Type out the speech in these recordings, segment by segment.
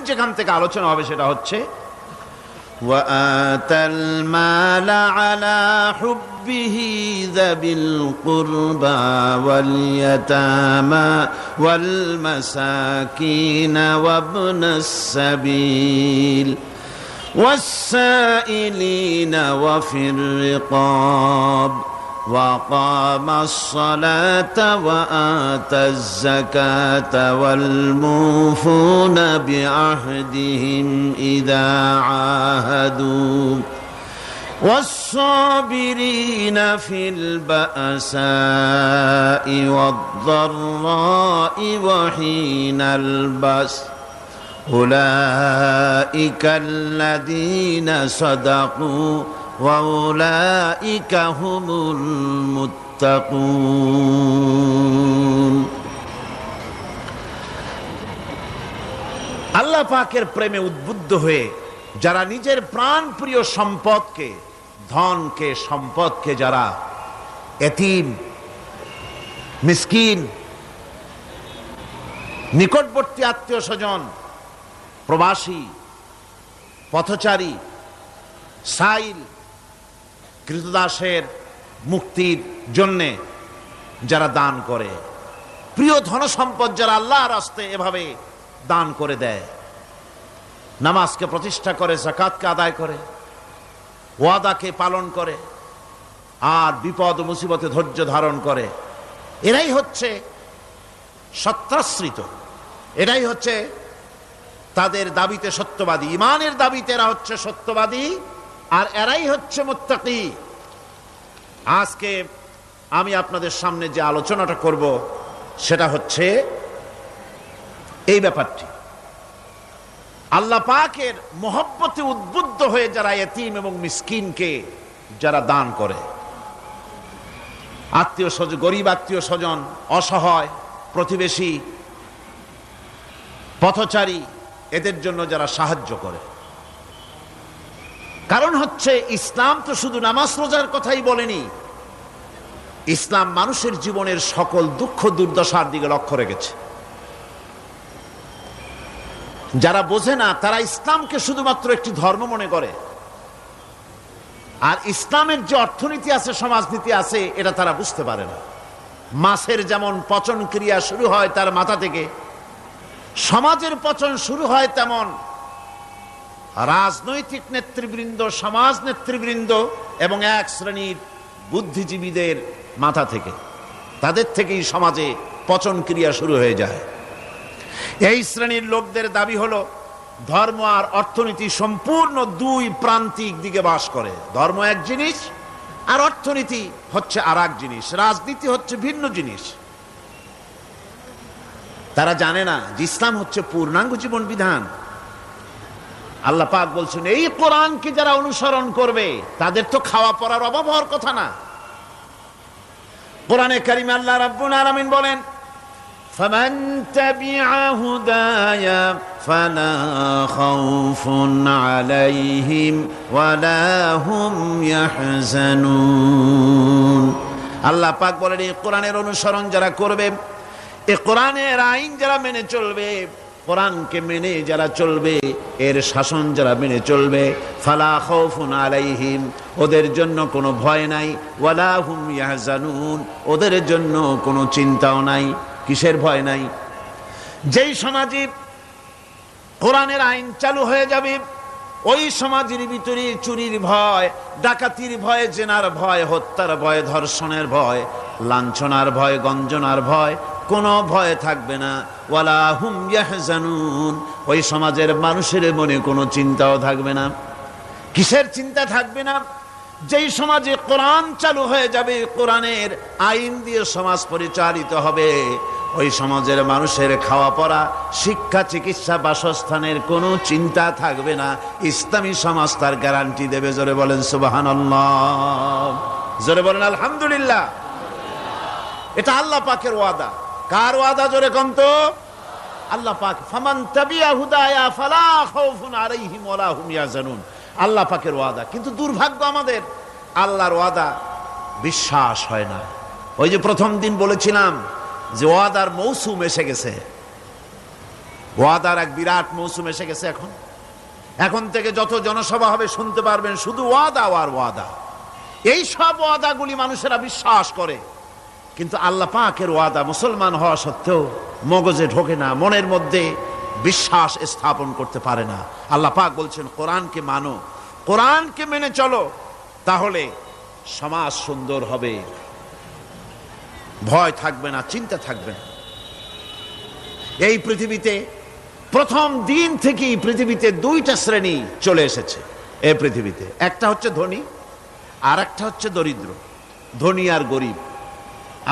যেখান থেকে আলোচনা হবে সেটা হচ্ছে ওয়াতাল মাল আলা হুব্বিহি যাবিল কুরবা ওয়াল ইয়াতামা ওয়াল মাসাকিন ওয়াবনাস সাবিল والسائلين وفي الرقاب وأقام الصلاة وآتى الزكاة والموفون بعهدهم إذا عاهدوا والصابرين في البأساء والضراء وحين البأس أولئك الذين صدقوا وأولئك هم المتقون আল্লাহ পাকের প্রেমে উদ্বুদ্ধ হয়ে যারা নিজের প্রাণ প্রিয় সম্পদকে, ধনকে, সম্পদকে যারা এতিম, মিসকিন, নিকটবর্তী আত্মীয় স্বজন, প্রবাসী, পথচারী, সাইল, কৃতদাসের মুক্তির জন্যে যারা দান করে, প্রিয় ধন সম্পদ যারা আল্লাহর রাস্তায় এভাবে দান করে দেয়, নামাজকে প্রতিষ্ঠা করে, যাকাতকে আদায় করে, ওয়াদাকে পালন করে, আর বিপদ ও মুসিবতে ধৈর্য ধারণ করে, এরাই হচ্ছে সত্যাশ্রিত, এরাই হচ্ছে তাদের দাবিতে সত্যবাদী, ইমানের দাবিতে এরা হচ্ছে সত্যবাদী, আর এরাই হচ্ছে মুত্তাকি। আজকে আমি আপনাদের সামনে যে আলোচনাটা করব সেটা হচ্ছে এই ব্যাপারটি। আল্লাহ পাকের মহব্বতে উদ্বুদ্ধ হয়ে যারা এতিম এবং মিসকিনকে যারা দান করে, আত্মীয় স্বজন, গরিব আত্মীয় স্বজন, অসহায় প্রতিবেশী, পথচারী, এদের জন্য যারা সাহায্য করে। কারণ হচ্ছে ইসলাম তো শুধু নামাজ রোজার কথাই বলেনি, ইসলাম মানুষের জীবনের সকল দুঃখ দুর্দশার দিকে লক্ষ্য রেখেছে। যারা বোঝে না তারা ইসলামকে শুধুমাত্র একটি ধর্ম মনে করে, আর ইসলামের যে অর্থনীতি আছে, সমাজনীতি আছে, এটা তারা বুঝতে পারে না। মাছের যেমন পচন ক্রিয়া শুরু হয় তার মাথা থেকে, সমাজের পচন শুরু হয় তেমন রাজনৈতিক নেতৃবৃন্দ, সমাজ নেতৃবৃন্দ এবং এক শ্রেণীর বুদ্ধিজীবীদের মাথা থেকে, তাদের থেকেই সমাজে পচন ক্রিয়া শুরু হয়ে যায়। এই শ্রেণীর লোকদের দাবি হলো ধর্ম আর অর্থনীতি সম্পূর্ণ দুই প্রান্তিক দিকে বাস করে। ধর্ম এক জিনিস আর অর্থনীতি হচ্ছে আর এক জিনিস, রাজনীতি হচ্ছে ভিন্ন জিনিস। তারা জানে না যে ইসলাম হচ্ছে পূর্ণাঙ্গ জীবন বিধান। আল্লাহ পাক বলছেন এই কোরআনকে যারা অনুসরণ করবে তাদের তো খাওয়া পড়ার অভাব হওয়ার কথা না। কোরআনে কারিমে আল্লাহ রাব্বুল আলামিন বলেন, ফামান তাবিআ হুদায়া ফালা খাউফুন আলাইহিম ওয়ালা হুম ইয়াহজানুন। আল্লাহ পাক বলেন এই কোরআনের অনুসরণ যারা করবে, এই কোরআনের আইন যারা মেনে চলবে, কোরআনকে মেনে যারা চলবে, এর শাসন যারা মেনে চলবে, ফালা খাউফুন আলাইহিম, ওদের জন্য কোনো ভয় নাই, ওয়ালা হুম ইয়াহজানুন, ওদের জন্য কোনো চিন্তাও নাই। কিসের ভয় নাই? যেই সমাজে কোরআনের আইন চালু হয়ে যাবে, ওই সমাজের ভিতরে চুরির ভয়, ডাকাতির ভয়, জেনার ভয়, হত্যার ভয়, ধর্ষণের ভয়, লাঞ্ছনার ভয়, গঞ্জনার ভয়, কোনো ভয় থাকবে না। ওয়ালা হুম ইয়াহজানুন, ওই সমাজের মানুষের মনে কোনো চিন্তাও থাকবে না। কিসের চিন্তা থাকবে না? যেই সমাজে কোরআন চালু হয়ে যাবে, কোরআনের আইন দিয়ে সমাজ পরিচালিত হবে, ওই সমাজের মানুষের খাওয়া পড়া, শিক্ষা, চিকিৎসা, বাসস্থানের কোনো চিন্তা থাকবে না। ইসলামী সমাজ তার গ্যারান্টি দেবে। জোরে বলেন সুবহানাল্লাহ, জোরে বলেন আলহামদুলিল্লাহ। এটা আল্লাহ পাকের ওয়াদা। কার ওয়াদা? জোরে কোন তো? আল্লাহ পাক। ফামান তাবিআ হুদায়া ফালা খাউফুন আলাইহিম ওয়ালা হুম ইয়াহজানুন, আল্লাহ পাকের ওয়াদা। কিন্তু দুর্ভাগ্য আমাদের, আল্লাহর ওয়াদা বিশ্বাস হয় না। ওই যে প্রথম দিন বলেছিলাম যে ওয়াদার মৌসুম এসে গেছে, ওয়াদার এক বিরাট মৌসুম এসে গেছে। এখন থেকে যত জনসভা হবে শুনতে পারবেন শুধু ওয়াদা আর ওয়াদা। এই সব ওয়াদাগুলি মানুষেরা বিশ্বাস করে, কিন্তু আল্লাহ পাকের ওয়াদা মুসলমান হওয়া সত্ত্বেও মগজে ঢোকে না, মনের মধ্যে বিশ্বাস স্থাপন করতে পারে না। আল্লাহ পাক বলছেন কোরআনকে মানো, কোরআনকে মেনে চলো, তাহলে সমাজ সুন্দর হবে, ভয় থাকবে না, চিন্তা থাকবে না। এই পৃথিবীতে প্রথম দিন থেকেই পৃথিবীতে দুইটা শ্রেণী চলে এসেছে। এই পৃথিবীতে একটা হচ্ছে ধনী আর একটা হচ্ছে দরিদ্র, ধনী আর গরিব।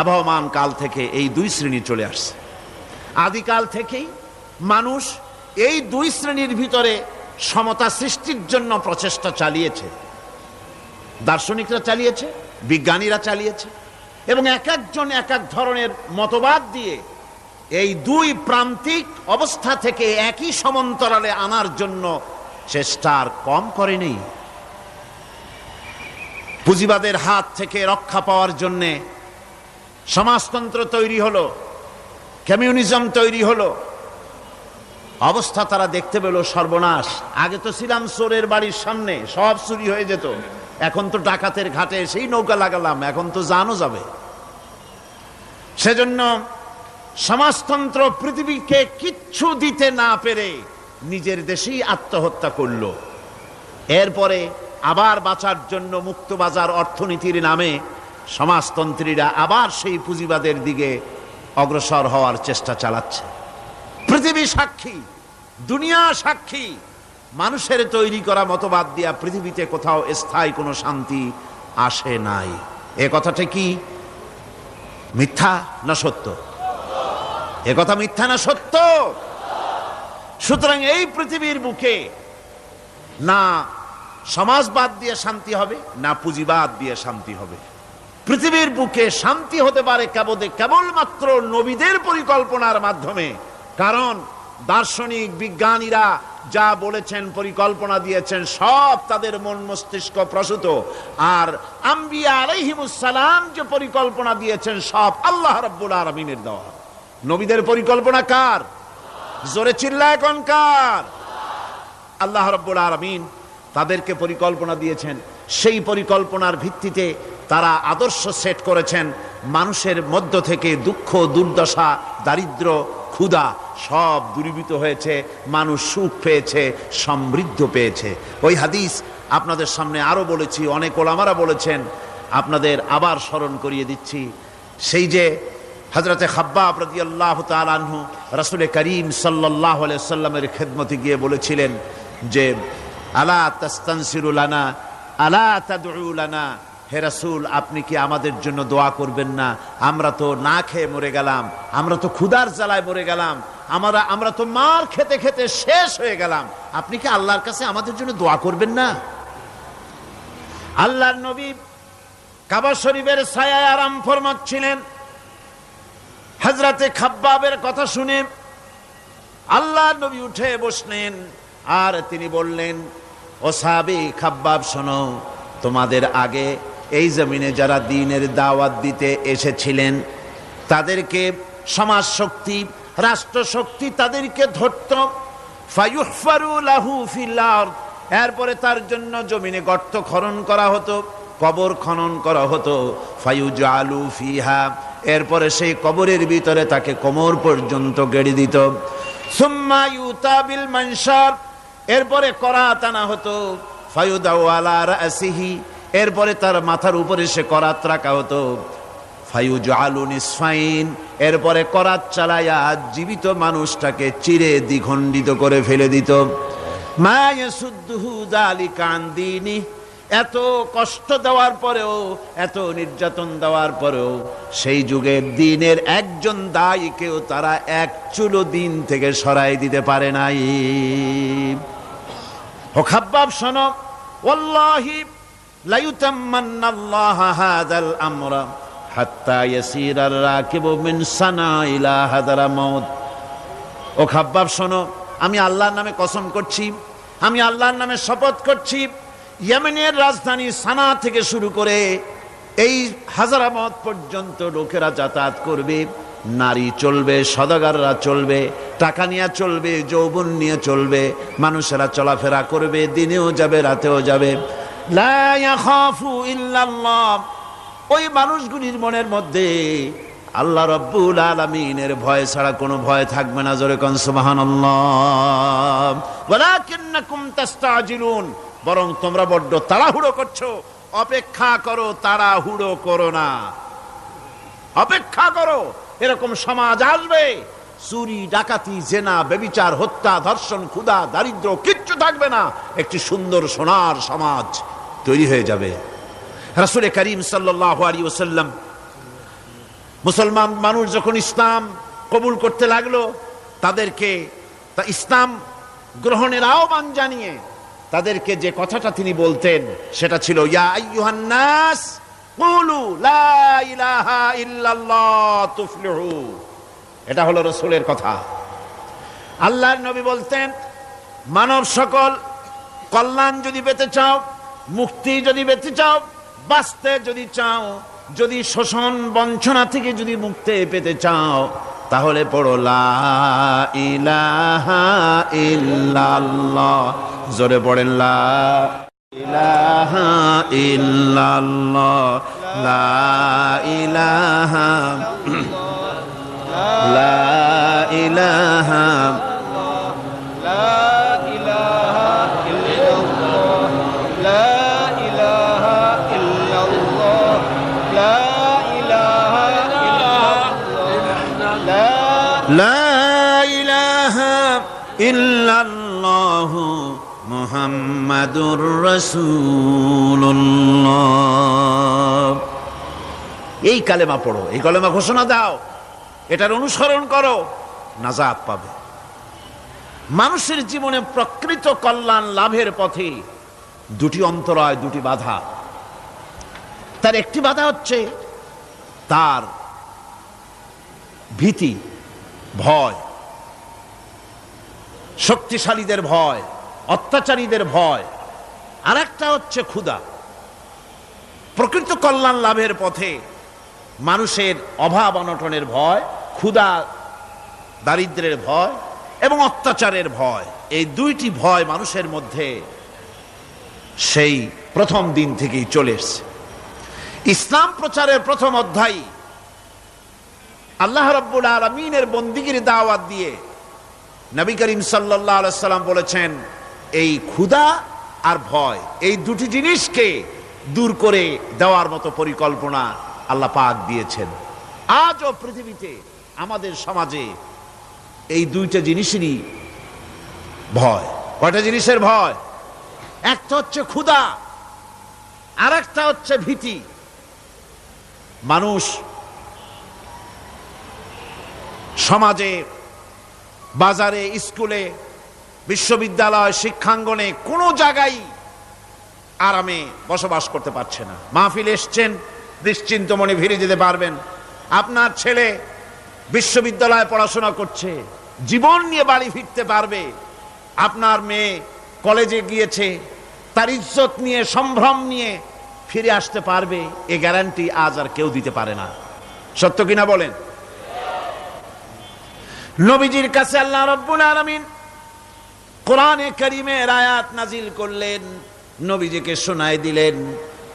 আবহমান কাল থেকে এই দুই শ্রেণী চলে আসছে। আদিকাল থেকেই মানুষ এই দুই শ্রেণীর ভিতরে সমতা সৃষ্টির জন্য প্রচেষ্টা চালিয়েছে। দার্শনিকরা চালিয়েছে, বিজ্ঞানীরা চালিয়েছে, এবং এক একজন এক এক ধরনের মতবাদ দিয়ে এই দুই প্রান্তিক অবস্থা থেকে একই সমান্তরালে আনার জন্য চেষ্টা আর কম করেনি। পুঁজিবাদের হাত থেকে রক্ষা পাওয়ার জন্য সমাজতন্ত্র তৈরি হলো, কমিউনিজম তৈরি হলো। অবস্থা তারা দেখতে পেল সর্বনাশ। আগে তো ছিলাম চোরের বাড়ির সামনে, সব চুরি হয়ে যেত, এখন তো ডাকাতের ঘাটে সেই নৌকা লাগালাম, এখন তো জানও যাবে। সেজন্য সমাজতন্ত্র পৃথিবীকে কিচ্ছু দিতে না পেরে নিজের দেশেই আত্মহত্যা করল। এরপরে আবার বাঁচার জন্য মুক্তবাজার অর্থনীতির নামে সমাজতন্ত্রীরা আবার সেই পুঁজিবাদের দিকে অগ্রসর হওয়ার চেষ্টা চালাচ্ছে। পৃথিবী সাক্ষী, দুনিয়া সাক্ষী, মানুষের তৈরি করা মতবাদ দিয়া পৃথিবীতে কোথাও স্থায়ী কোনো শান্তি আসে নাই। এ কথাটা কি মিথ্যা না সত্য? এ কথা মিথ্যা না সত্য? সুতরাং এই পৃথিবীর বুকে না সমাজবাদ দিয়ে শান্তি হবে, না পুঁজিবাদ দিয়ে শান্তি হবে। পৃথিবীর বুকে শান্তি হতে পারে কেবলমাত্র নবীদের পরিকল্পনার মাধ্যমে। কারণ দার্শনিক বিজ্ঞানীরা যা বলেছেন, পরিকল্পনা দিয়েছেন, সব তাদের মন মস্তিষ্ক প্রসূত। আর আম্বিয়া আলাইহিমুস সালাম যে পরিকল্পনা দিয়েছেন সব আল্লাহ রাব্বুল আলামিনের দেওয়া। নবীদের পরিকল্পনা কার? জোরে চিল্লায় কোন কার? আল্লাহ রাব্বুল আলামিন তাদেরকে পরিকল্পনা দিয়েছেন। সেই পরিকল্পনার ভিত্তিতে তারা আদর্শ সেট করেছেন। মানুষের মধ্য থেকে দুঃখ, দুর্দশা, দারিদ্র, ক্ষুধা সব দূরীভূত হয়েছে, মানুষ সুখ পেয়েছে, সমৃদ্ধ পেয়েছে। ওই হাদিস আপনাদের সামনে আরো বলেছি, অনেক ওলামারা বলেছেন, আপনাদের আবার স্মরণ করিয়ে দিচ্ছি। সেই যে হযরতে খাব্বাব রাদিয়াল্লাহু তাআলা আনহু রাসূল করিম সাল্লাল্লাহু আলাইহি ওয়াসাল্লামের খেদমতে গিয়ে বলেছিলেন যে আলা তাস্তানসিরু লানা আলা তাদউ লানা, হে রাসূল আপনি কি আমাদের জন্য দোয়া করবেন না? আমরা তো না খেয়ে মরে গেলাম, আমরা তো ক্ষুধার জ্বালায় মরে গেলাম, আমরা তো মার খেতে খেতে শেষ হয়ে গেলাম, আপনি কি আল্লাহর কাছে আমাদের জন্য দোয়া করবেন না? আল্লাহর নবী কাবা শরীফের ছায়ায় আরাম ফরমাচ্ছিলেন। হযরতে খাব্বাবের কথা শুনে আল্লাহর নবী উঠে বসলেন আর তিনি বললেন, ও সাহাবী খাব্বাব শোনো, তোমাদের আগে এই জমিনে যারা দ্বীনের দাওয়াত দিতে এসেছিলেন তাদেরকে সমাজ শক্তি, রাষ্ট্র শক্তি তাদেরকে ধরত। ফায়ুহফারু লাহু ফিল আরদ, এরপরে তার জন্য জমিনে গর্ত খনন করা হতো, কবর খনন করা হতো। ফায়ুজালু ফিহা, এরপরে সেই কবরের ভিতরে তাকে কোমর পর্যন্ত গেড়ে দিত। সুম্মা ইউতা বিল মানশার, এরপরে করাত আনা হতো। ফায়ুদাউ আলা রাসিহি, এরপরে তার মাথার উপরে সে করাত রাখা হতো। ফায়ুজালু নিসফাইন, এরপরে করাত চালায়া জীবিত মানুষটাকে চিরে দ্বিখণ্ডিত করে ফেলে দিত। মা ইয়াসুদ্দুহু যালিকা আন দীনি, এত কষ্ট দেওয়ার পরেও, এত নির্যাতন দেওয়ার পরেও সেই যুগের দ্বীনের একজন দায়ীকেও তারা এক চুলো দ্বীন থেকে সরাই দিতে পারে নাই। ও খাব্বাব শোনো, ওয়াল্লাহি লা ইউতাম্মান্নাল্লাহু হাযাল আমরা হাত্তা ইয়াসিরার রাকিবু মিন সানা ইলা হাদারামাউত। ও খাব্বাব শোনো, আমি আল্লাহর নামে কসম করছি, আমি আল্লাহর নামে শপথ করছি, ইয়েমেনের রাজধানী সানা থেকে শুরু করে এই হাজারামাউত পর্যন্ত লোকেরা যাতায়াত করবে, নারী চলবে, সদাগররা চলবে, টাকা নিয়ে চলবে, যৌবন নিয়ে চলবে, মানুষেরা চলাফেরা করবে, দিনেও যাবে রাতেও যাবে। লা ইয়াখাফু ইল্লাল্লাহ, ওই মানুষগুলির মনের মধ্যে আল্লাহ রাব্বুল আলামিনের ভয় ছাড়া কোনো ভয় থাকবে না। জোরে কোন সুবহানাল্লাহ। ওয়ালাকিন্নাকুম তাস্তাজিলুন, বরং তোমরা বড্ড তাড়াহুড়ো করছো। অপেক্ষা করো, তাড়াহুড়ো করো না, অপেক্ষা করো। এরকম সমাজ আসবে, চুরি, ডাকাতি, জেনা, ব্যভিচার, হত্যা, ধর্ষণ, ক্ষুধা, দারিদ্র কিচ্ছু থাকবে না। একটি সুন্দর সোনার সমাজ তৈরি হয়ে যাবে। রাসূল করিম সাল্লাল্লাহু আলাইহি ওয়াসাল্লাম মুসলমান মানুষ যখন ইসলাম কবুল করতে লাগলো, তাদেরকে ইসলাম গ্রহণের আহ্বান জানিয়ে তাদেরকে যে কথাটা তিনি বলতেন সেটা ছিল, ইয়া আইয়ুহান নাস কুলু লা ইলাহা ইল্লাল্লাহ তুফলিহু। এটা হলো রাসূলের কথা। আল্লাহর নবী বলতেন, মানব সকল কল্যাণ যদি পেতে চাও, মুক্তি যদি পেতে চাও, বাঁচতে যদি চাও, যদি শোষণ বঞ্চনা থেকে যদি মুক্তি পেতে চাও, তাহলে পড়ো লা ইলাহা ইল্লাল্লাহ। জোরে পড়েন লা ইলাহা ইল্লাল্লাহ, লা ইলাহা, লা ইলাহা, লা ইলাহা ইল্লাল্লাহু মুহাম্মাদুর রাসূলুল্লাহ। এই কালেমা পড়ো, এই কালেমা ঘোষণা দাও, এটার অনুসরণ করো, নাজাত পাবে। মানুষের জীবনে প্রকৃত কল্যাণ লাভের পথে দুটি অন্তরায়, দুটি বাধা। তার একটি বাধা হচ্ছে তার ভীতি, ভয়, শক্তিশালীদের ভয়, অত্যাচারীদের ভয়। আর একটা হচ্ছে ক্ষুধা। প্রকৃত কল্যাণ লাভের পথে মানুষের অভাব অনটনের ভয়, ক্ষুধা দারিদ্রের ভয় এবং অত্যাচারের ভয়, এই দুইটি ভয় মানুষের মধ্যে সেই প্রথম দিন থেকেই চলে এসেছে। ইসলাম প্রচারের প্রথম অধ্যায় আল্লাহ রাব্বুল আলামিনের বন্দিগির দাওয়াত দিয়ে নবী করিম সাল্লাল্লাহু আলাইহি সাল্লাম বলেছেন, এই ক্ষুধা আর ভয়, এই দুটি জিনিসকে দূর করে দেওয়ার মতো পরিকল্পনা আল্লাহ পাক দিয়েছেন। আজও পৃথিবীতে আমাদের সমাজে এই দুইটা জিনিসেরই ভয়। কয়টা জিনিসের ভয়? একটা হচ্ছে ক্ষুধা, আর একটা হচ্ছে ভীতি। মানুষ সমাজে, বাজারে, স্কুলে, বিশ্ববিদ্যালয়, শিক্ষাঙ্গনে কোনো জায়গায় আরামে বসবাস করতে পারছে না। মাহফিল এসছেন, নিশ্চিন্ত মনে ফিরে যেতে পারবেন। আপনার ছেলে বিশ্ববিদ্যালয়ে পড়াশোনা করছে, জীবন নিয়ে বাড়ি ফিরতে পারবে। আপনার মেয়ে কলেজে গিয়েছে, তার ইজ্জত নিয়ে, সম্ভ্রম নিয়ে ফিরে আসতে পারবে, এ গ্যারান্টি আজ আর কেউ দিতে পারে না। সত্য কিনা বলেন? নবীজির কাছে আল্লাহ রাব্বুল আলামিন কোরআনে কারীমের আয়াত নাজিল করলেন, নবীজিকে শোনায় দিলেন।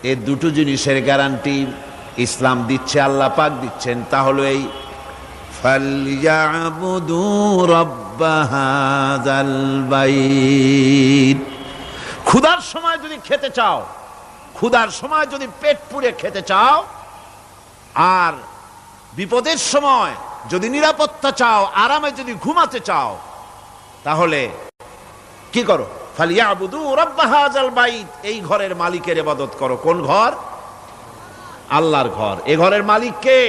এই দুটো জিনিসের গ্যারান্টি ইসলাম দিচ্ছে, আল্লাহ পাক দিচ্ছেন। তা হলো এই ফালইয়াবুদু রাব্ব হাযাল বাইত। ক্ষুধার সময় যদি খেতে চাও, ক্ষুধার সময় যদি পেট পুরে খেতে চাও, আর বিপদের সময় যদি নিরাপত্তা চাও, আরামে যদি ঘুমাতে চাও, তাহলে কি করো? ফালিয়াবুদু রাব্ব হাযাল বাইত, এই ঘরের মালিকের ইবাদত করো। কোন ঘর? আল্লাহর ঘর। এই ঘরের মালিক কে?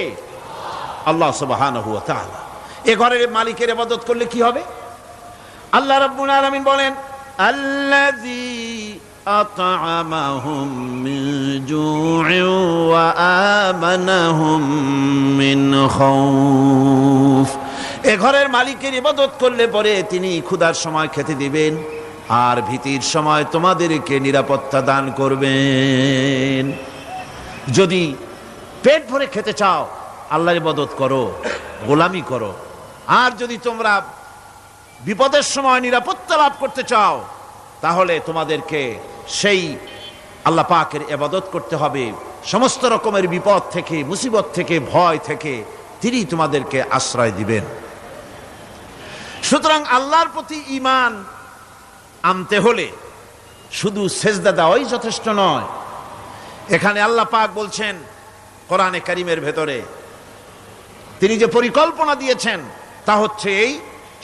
আল্লাহ সুবহানাহু ওয়া তাআলা। এই ঘরের মালিকের ইবাদত করলে কি হবে? আল্লাহ রাব্বুল আলামিন বলেন, আল্লাযী আত'আমাহুম মিন জু'ইন ওয়া আমানাহুম মিন খাউফ। এই ঘরের মালিকের ইবাদত করলে পরে তিনি ক্ষুধার সময় খেতে দিবেন, আর ভীতির সময় তোমাদেরকে নিরাপত্তা দান করবেন। যদি পেট ভরে খেতে চাও, আল্লাহর ইবাদত করো, গোলামি করো। আর যদি তোমরা বিপদের সময় নিরাপত্তা লাভ করতে চাও, তাহলে তোমাদেরকে সেই আল্লাহ পাকের ইবাদত করতে হবে। সমস্ত রকমের বিপদ থেকে, মুসিবত থেকে, ভয় থেকে তিনি তোমাদেরকে আশ্রয় দিবেন। সুতরাং আল্লাহর প্রতি ঈমান আনতে হলে শুধু সেজদা দেওয়াই যথেষ্ট নয়। এখানে আল্লাহ পাক বলছেন কোরআনে কারীমের ভেতরে, তিনি যে পরিকল্পনা দিয়েছেন তা হচ্ছে এই,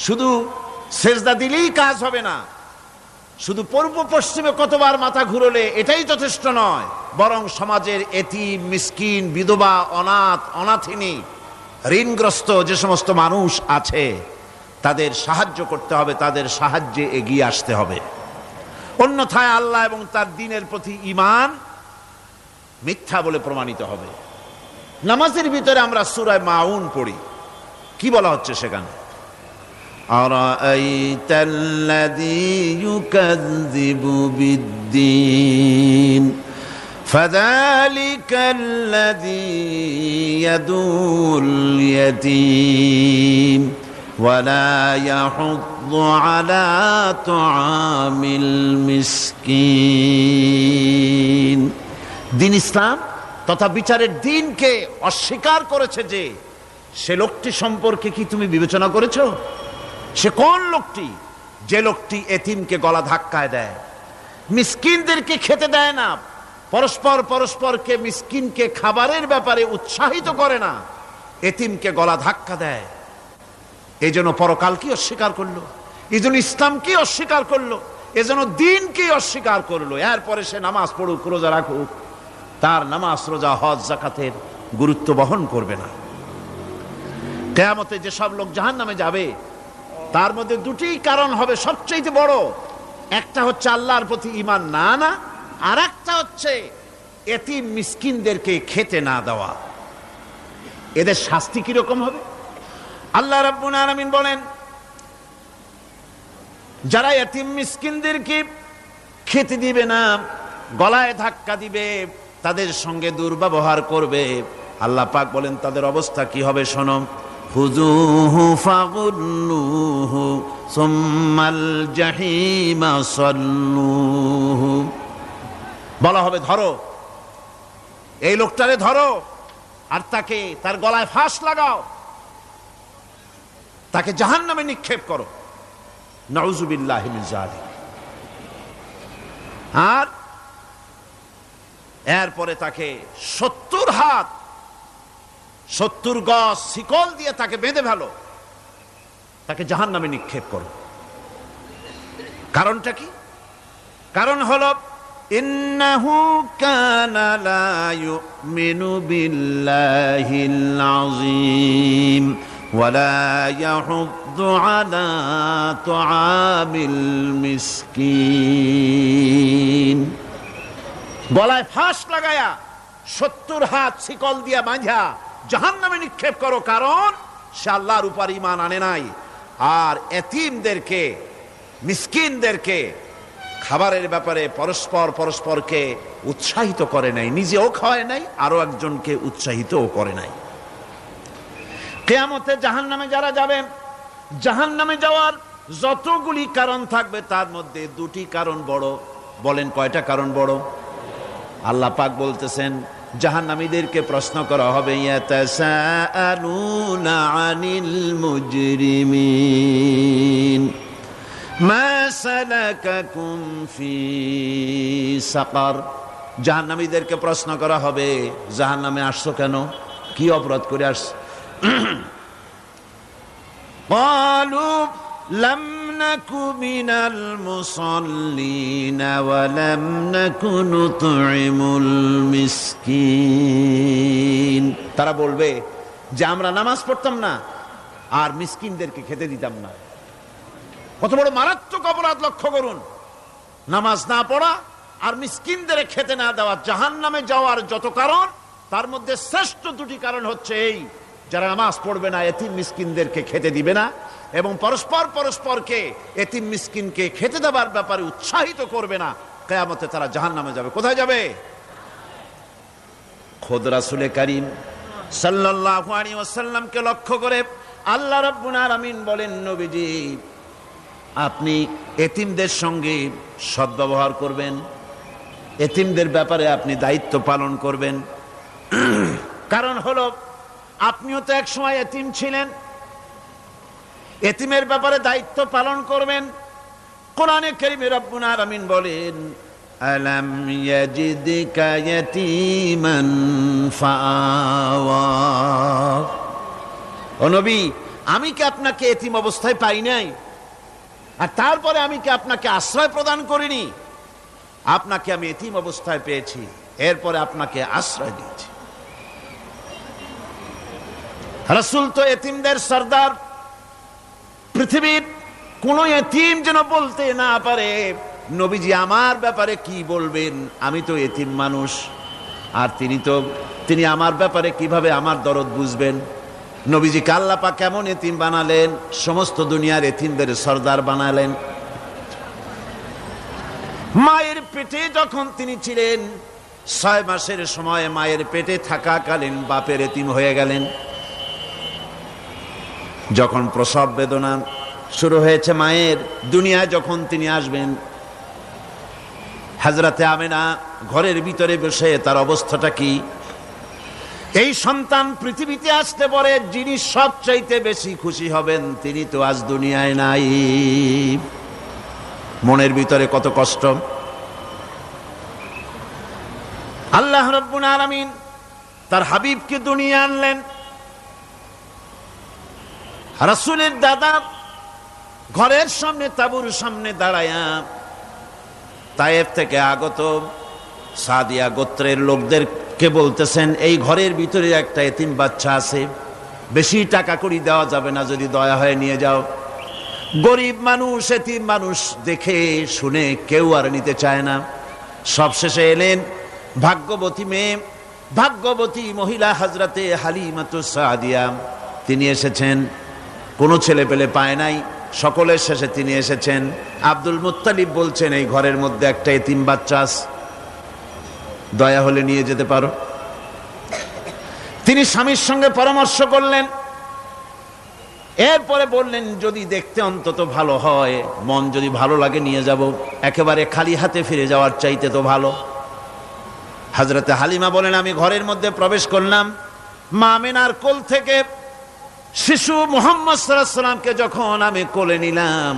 শুধু সেজদা দিলেই কাজ হবে না, শুধু পূর্ব পশ্চিমে কতবার মাথা ঘুরলে এটাই যথেষ্ট নয়, বরং সমাজের এতিম, মিসকিন, বিধবা, অনাথ, অনাথিনী, ঋণগ্রস্ত যে সমস্ত মানুষ আছে তাদের সাহায্য করতে হবে, তাদের সাহায্যে এগিয়ে আসতে হবে। অন্যথায় আল্লাহ এবং তার দ্বীনের প্রতি ঈমান মিথ্যা বলে প্রমাণিত হবে। নামাজের ভিতরে আমরা সূরা মাউন পড়ি, কি বলা হচ্ছে সেখানে? আরাআইতাল্লাযী ইউকাযযিবু বিদ্দীন ফাযালিকাল্লাযী ইয়াদুল ইয়াতীম ওয়ালা ইয়াহুদ্দু আলা তুআমিল মিসকিন। দ্বীন ইসলাম তথা বিচারের দ্বীনকে অস্বীকার করেছে যে সে লোকটি সম্পর্কে কি তুমি বিবেচনা করেছো? সে কোন লোকটি? যে লোকটি এতিমকে গলা ধাক্কায় দেয়, মিসকিনদেরকে খেতে দেয় না, পরস্পরকে মিসকিনকে খাবারের ব্যাপারে উৎসাহিত করে না, এতিমকে গলা ধাক্কা দেয়। এই জন্য পরকালকে অস্বীকার করলো, এই জন্য ইসলামকে অস্বীকার করলো, এই জন্য দ্বীনকে অস্বীকার করলো। এরপরে সে নামাজ পড়ুক, রোজা রাখুক, তার নামাজ, রোজা, হজ, যাকাতের গুরুত্ব বহন করবে না। কিয়ামতে যেসব লোক জাহান্নামে যাবে তার মধ্যে দুটি কারণ হবে সবচেয়ে বড়। একটা হচ্ছে আল্লাহর প্রতি ঈমান না আনা, আর একটা হচ্ছে এতিম মিসকিনদেরকে খেতে না দেওয়া। এদের শাস্তি কি রকম হবে? আল্লাহ রাব্বুল আলামিন বলেন, যারা এতিম মিসকিনদেরকে খেতে দিবে না, গলায় ধাক্কা দিবে, তাদের সঙ্গে দুর্ব্যবহার করবে, আল্লাহ পাক বলেন তাদের অবস্থা কি হবে শোনো। খুযূহু ফাগুল্লুহু সুম্মাল জাহিমা সাল্লুহু। বলা হবে ধরো এই লোকটারে, ধরো আর তাকে তার গলায় ফাঁস লাগাও, তাকে জাহান্নামে নিক্ষেপ করো। নাউযুবিল্লাহি মিন যালিক। আর এরপরে তাকে 70 হাত 70 গজ শিকল দিয়ে তাকে বেঁধে ফেলো, তাকে জাহান্নামে নিক্ষেপ করো। কারণটা কি? কারণ হলো ইন্নাহু কানা লা ইউমিনু বিল্লাহিল আযীম ওয়ালা ইয়াহুদ্দু আলা তুআমিল মিসকিন। গলায় ফাঁস লাগায়া 70 হাত শিকল দিয়া বাঁধা জাহান্নামে নিক্ষেপ করো, কারণ সে আল্লাহর উপর ঈমান আনে নাই, আর এতিমদেরকে, মিসকিনদেরকে খাবারের ব্যাপারে পরস্পরকে উৎসাহিত করে নাই, নিজেও খাওয়ায় নাই, আরো একজনকে উৎসাহিতও করে নাই। কিয়ামতে জাহান্নামে যারা যাবেন, জাহান্নামে যাওয়ার যতগুলি কারণ থাকবে তার মধ্যে দুটি কারণ বড়। বলেন কয়টা কারণ বড়? আল্লাহ পাক বলতেছেন জাহান্নামীদেরকে প্রশ্ন করা হবে, ইয়াতাসাআলুনা আনিল মুজরিমিন মা সালাকাকুম ফি সাকার। জাহান্নামীদেরকে প্রশ্ন করা হবে, জাহান্নামে আসছো কেন, কি অপরাধ করে আসছো? ক্বালু লাম নাকু মিনাল মুসাল্লিন ওয়া লাম নাকু নুতঈমুল মিসকিন। তারা বলবে যে আমরা নামাজ পড়তাম না আর মিসকিনদেরকে খেতে দিতাম না। কত বড় মারাত্মক অপরাধ লক্ষ্য করুন। নামাজ না পড়া আর মিসকিনদের খেতে না দেওয়া। জাহান্নামে যাওয়ার যত কারণ তার মধ্যে শ্রেষ্ঠ দুটি কারণ হচ্ছে এই, যারা নামাজ পড়বে না, এতিম মিসকিনদেরকে খেতে দিবে না, এবং পরস্পরকে এতিম মিসকিনকে খেতে দেওয়ার ব্যাপারে উৎসাহিত করবে না, কিয়ামতে তারা জাহান্নামে যাবে। কোথায় যাবে? খোদ রাসূলে কারীম সাল্লাল্লাহু আলাইহি ওয়াসাল্লামকে লক্ষ্য করে আল্লাহ রাব্বুল আলামিন বলেন, নবীজি আপনি এতিমদের সঙ্গে সদ্ব্যবহার করবেন, এতিমদের ব্যাপারে আপনি দায়িত্ব পালন করবেন। কারণ হলো আপনিও তো এক সময় এতিম ছিলেন, এতিমের ব্যাপারে দায়িত্ব পালন করবেন। কোরআনে কারীমে রব্বুল আলামিন বলেন, আলাম ইয়াজিদকা ইয়াতীমান ফাআওয়া। ও নবী, আমি কি আপনাকে এতিম অবস্থায় পাই নাই? আর তারপরে আমি কি আপনাকে আশ্রয় প্রদান করিনি? আপনাকে আমি এতিম অবস্থায় পেয়েছি, এরপরে আপনাকে আশ্রয় দিয়েছি। রাসূল তো এতিমদের সরদার। পৃথিবীর কোন এতিম যেন বলতে না পারে, নবীজি আমার ব্যাপারে কি বলবেন, আমি তো এতিম মানুষ, আর তিনি আমার ব্যাপারে কিভাবে আমার দরদ বুঝবেন। নবীজিকে আল্লাহ পাক কেমন এতিম বানালেন, সমস্ত দুনিয়ার এতিমদের সরদার বানালেন। মায়ের পেটে যখন তিনি ছিলেন, 6 মাসের সময় মায়ের পেটে থাকাকালীন বাপের এতিম হয়ে গেলেন। যখন প্রসব বেদনা শুরু হয়েছে মায়ের, দুনিয়ায় যখন তিনি আসবেন, হযরতে আমেনা ঘরের ভিতরে বসে তার অবস্থাটা কি? এই সন্তান পৃথিবীতে আসতে পরে যিনি সবচাইতে বেশি খুশি হবেন, তিনি তো আজ দুনিয়ায় নাই। মনের ভিতরে কত কষ্ট। আল্লাহ রাব্বুল আলামিন তার হাবিবকে দুনিয়া আনলেন। রাসূলের দাদা ঘরের সামনে, তাঁবুর সামনে দাঁড়ায়া তায়েফ থেকে আগত সাদিয়া গোত্রের লোকদেরকে বলতেছেন, এই ঘরের ভিতরে একটা এতিম বাচ্চা আছে, বেশি টাকা কড়ি দেওয়া যাবে না, যদি দয়া হয়ে নিয়ে যাও। গরিব মানুষ, এতিম মানুষ দেখে শুনে কেউ আর নিতে চায় না। সবশেষে এলেন ভাগ্যবতী মেয়ে, ভাগ্যবতী মহিলা হযরতে হালিমাতুস সাদিয়া। তিনি এসেছেন, কোনো ছেলে পেলে পায় নাই, সকলের শেষে তিনি এসেছেন। আব্দুল মুত্তালিব বলছেন, এই ঘরের মধ্যে একটা এতিম বাচ্চা আছে, দয়া হলে নিয়ে যেতে পারো। তিনি স্বামীর সঙ্গে পরামর্শ করলেন, এরপরে বললেন, যদি দেখতে অন্তত ভালো হয়, মন যদি ভালো লাগে নিয়ে যাব, একেবারে খালি হাতে ফিরে যাওয়ার চাইতে তো ভালো। হযরতে হালিমা বলেন, আমি ঘরের মধ্যে প্রবেশ করলাম, মা আমেনার কোল থেকে শিশু মুহাম্মদ সাল্লাল্লাহু আলাইহি ওয়াসাল্লামকে যখন আমি কোলে নিলাম,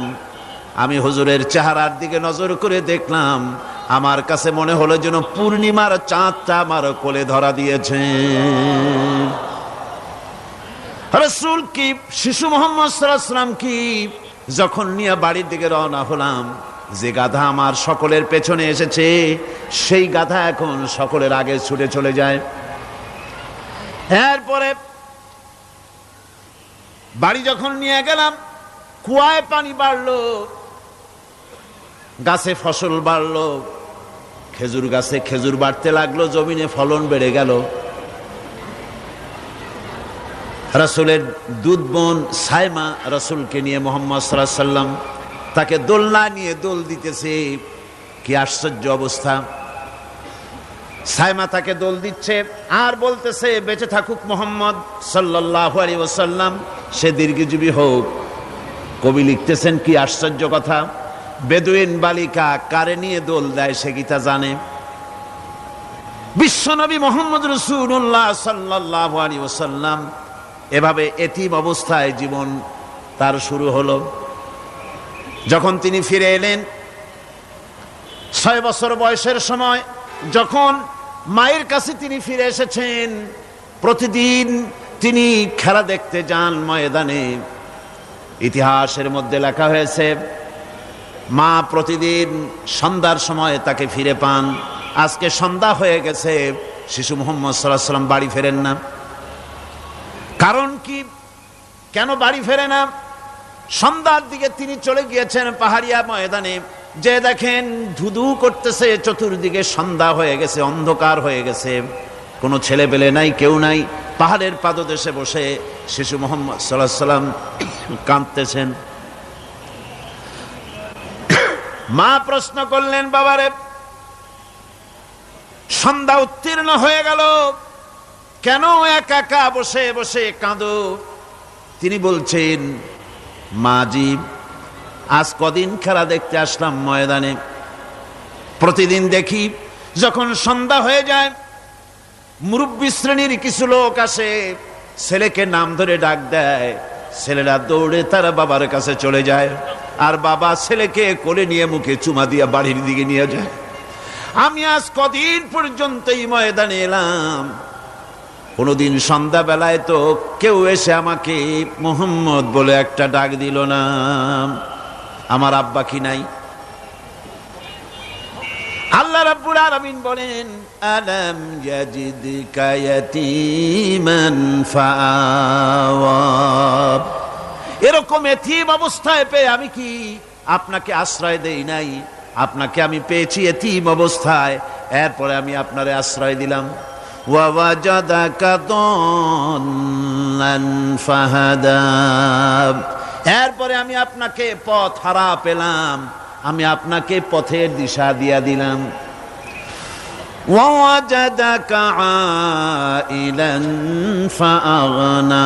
আমি হুজুরের চেহারার দিকে নজর করে দেখলাম, আমার কাছে মনে হলো যেন পূর্ণিমার চাঁদটা আমার কোলে ধরা দিয়েছে। রাসূল কি শিশু মুহাম্মদ সাল্লাল্লাহু আলাইহি ওয়াসাল্লাম কি যখন নিয়ে বাড়ির দিকে রওনা হলাম, যে গাধা আমার সকলের পেছনে এসেছে, সেই গাধা এখন সকলের আগে ছুটে চলে যায়। এরপরে বাড়ি যখন নিয়ে গেলাম, কুয়ায় পানি বাড়লো, গাছে ফসল বাড়লো, খেজুর গাছে খেজুর বাড়তে লাগলো, জমিনে ফলন বেড়ে গেল। রাসূলের দুধ বোন সাইমা রাসূলকে নিয়ে মুহাম্মদ সাল্লাল্লাহু আলাইহি ওয়াসাল্লাম তাকে দোলনা নিয়ে দোল দিতেছে। কি আশ্চর্য অবস্থা! সাইমা তাকে দোল দিচ্ছে আর বলতেছে, বেঁচে থাকুক মুহাম্মদ সাল্লাল্লাহু আলাইহি ওয়াসাল্লাম, সে দীর্ঘজীবী হোক। কবি লিখতেছেন, কি আশ্চর্য কথা! বেদুইন বালিকা কারে নিয়ে দোল দেয় সে কি তা জানে? বিশ্বনবী মুহাম্মদ রাসূলুল্লাহ সাল্লাল্লাহু আলাইহি ওয়াসাল্লাম এভাবে এতিম অবস্থায় জীবন তার শুরু হলো। যখন তিনি ফিরে এলেন 6 বছর বয়সের সময়, যখন মায়ের কাছে তিনি ফিরে এসেছেন, প্রতিদিন তিনি খেলা দেখতে যান ময়দানে। ইতিহাসের মধ্যে লেখা হয়েছে, মা প্রতিদিন সন্ধ্যার সময় তাকে ফিরে পান। আজকে সন্ধ্যা হয়ে গেছে, শিশু মুহাম্মদ সাল্লাল্লাহু আলাইহি ওয়াসাল্লাম বাড়ি ফেরেন না। কারণ কি, কেন বাড়ি ফেরে না? সন্ধ্যার দিকে তিনি চলে গিয়েছেন পাহাড়িয়া ময়দানে, যে দেখেন ধুধু করতেছে চতুর্দিকে, সন্ধ্যা হয়ে গেছে, অন্ধকার হয়ে গেছে, কোনো ছেলে পেলে নাই, কেউ নাই। পাহাড়ের পাদদেশে বসে শিশু মুহাম্মদ সাল্লাল্লাহু আলাইহি ওয়াসাল্লাম কাঁদতেছেন। মা প্রশ্ন করলেন, বাবারে, সন্ধ্যা উত্তীর্ণ হয়ে গেল, কেন একা একা বসে বসে কাঁদো? তিনি বলছেন, মাজি, আজ কদিন খেলা দেখতে আসলাম ময়দানে। প্রতিদিন দেখি যখন সন্ধ্যা হয়ে যায়, মুরব্বী শ্রেণীর কিছু লোক আসে, ছেলেকে নাম ধরে ডাক দেয়, ছেলেরা দৌড়ে তার বাবার কাছে চলে যায়, আর বাবা ছেলেকে কোলে নিয়ে মুখে চুমা দিয়া বাড়ির দিকে নিয়ে যায়। আমি আজ কদিন পর্যন্ত এই ময়দানে এলাম, কোনদিন সন্ধ্যা বেলায় তো কেউ এসে আমাকে মুহাম্মদ বলে একটা ডাক দিল না। আমার আব্বা কি নাই? আল্লাহ রাব্বুল আলামিন বলেন, আলাম ইয়াজিদকা ইয়াতীমান ফাআওয়া। এরকম এতিম অবস্থায় পেয়ে আমি কি আপনাকে আশ্রয় দেই নাই? আপনাকে আমি পেয়েছি এতিম অবস্থায়, এরপরে আমি আপনারে আশ্রয় দিলাম। ওয়া ওয়াজাদাকা দাল্লান ফাহাদা। এরপরে আমি আপনাকে পথ হারা পেলাম, আমি আপনাকে পথের দিশা দিয়া দিলাম। ওয়া ওয়াজাদাকা আইলান ফাআগনা।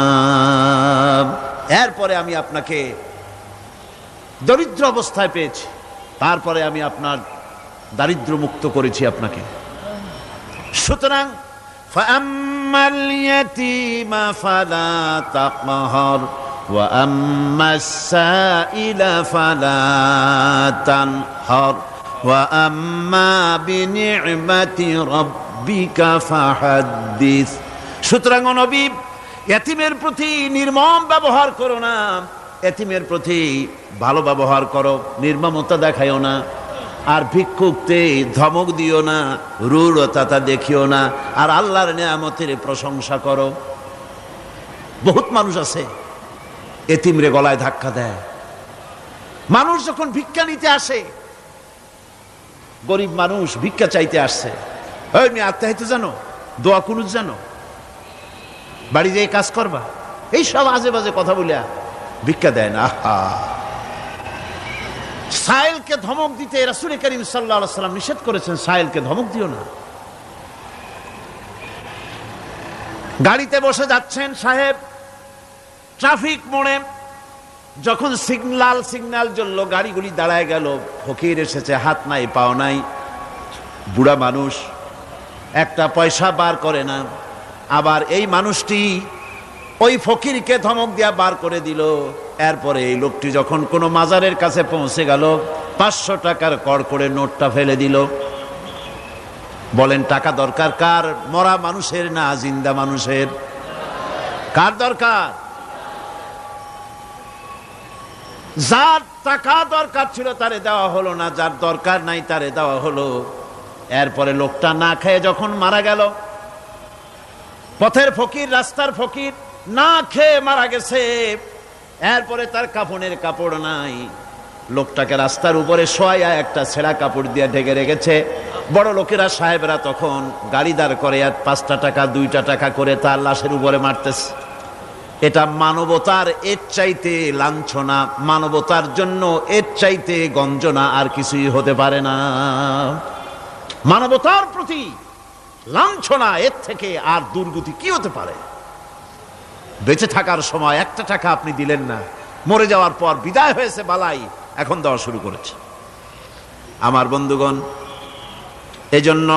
এরপরে আমি আপনাকে দরিদ্র অবস্থায় পেয়েছি, তারপরে আমি আপনার দারিদ্র মুক্ত করেছি আপনাকে। সুতরাং ফাআম্মাল ইয়াতীমা ফালা তাকহার ওয়া আম্মাস সাইলা ফালা তানহার ওয়া আম্মা বিনি'মাতি রাব্বিকা ফাহাদ্দিস। সুতরাং নবী, এতিমের প্রতি নির্মম ব্যবহার করো না, এতিমের প্রতি ভালো ব্যবহার করো, নির্মমতা দেখাইও না। আর ভিক্ষুকতে ধমক দিও না, রূঢ়তা দেখিও না, আর আল্লাহর নিয়ামতের প্রশংসা করো। বহুত মানুষ আছে এতিমরে গলায় ধাক্কা দেয়। মানুষ যখন ভিক্ষা নিতে আসে, গরিব মানুষ ভিক্ষা চাইতে আসছে, ওই মেয়ে আত্মাহিত জানো, দোয়া কুনুত জানো, বাড়ি যেয়ে কাজ করবা, এই সব আজে বাজে কথা বলিয়া ভিক্ষা দেয় না। আহা, সাইলকে ধমক দিতে রাসূল করিম সাল্লাল্লাহু আলাইহি ওয়াসাল্লাম নিষেধ করেছেন, সাইলকে ধমক দিও না। গাড়িতে বসে যাচ্ছেন সাহেব, ট্রাফিক মোড়ে যখন সিগন্যাল জ্বললো, গাড়িগুলি দাঁড়ায় গেল, ফকির এসেছে, হাত নাই পাও নাই, বুড়া মানুষ, একটা পয়সা বার করে না। আবার এই মানুষটি ওই ফকিরকে ধমক দিয়া বার করে দিল। এরপরে এই লোকটি যখন কোনো মাজারের কাছে পৌঁছে গেল, 500 টাকার কড়কড়ে নোটটা ফেলে দিল। বলেন টাকা দরকার কার? মরা মানুষের না জিন্দা মানুষের? কার দরকার? যার টাকা দরকার ছিল তারে দেওয়া হলো না, যার দরকার নাই তারে দেওয়া হলো। এরপরে লোকটা না খেয়ে যখন মারা গেল, পথের ফকির, রাস্তার ফকির, না খেয়ে মারা গেছে। এরপরে তার কাফনের কাপড় নাই, লোকটাকে রাস্তার উপরে শোয়া একটা ছেঁড়া কাপড় দিয়ে ঢেকে রেখেছে। বড় লোকেরা, সাহেবরা তখন গাড়ি দাঁড় করে আর 5 টাকা 2 টাকা করে তার লাশের উপরে মারতেছে। এটা মানবতার এর চাইতে লাঞ্ছনা, মানবতার জন্য এর চাইতে গঞ্জনা আর কিছুই হতে পারে না। মানবতার প্রতি লাঞ্ছনা, এর থেকে আর দুর্গতি কি হতে পারে? বেঁচে থাকার সময় 1 টাকা আপনি দিলেন না, মরে যাওয়ার পর বিদায় হয়েছে বালাই, এখন দেওয়া শুরু করেছে। আমার বন্ধুগণ, এজন্য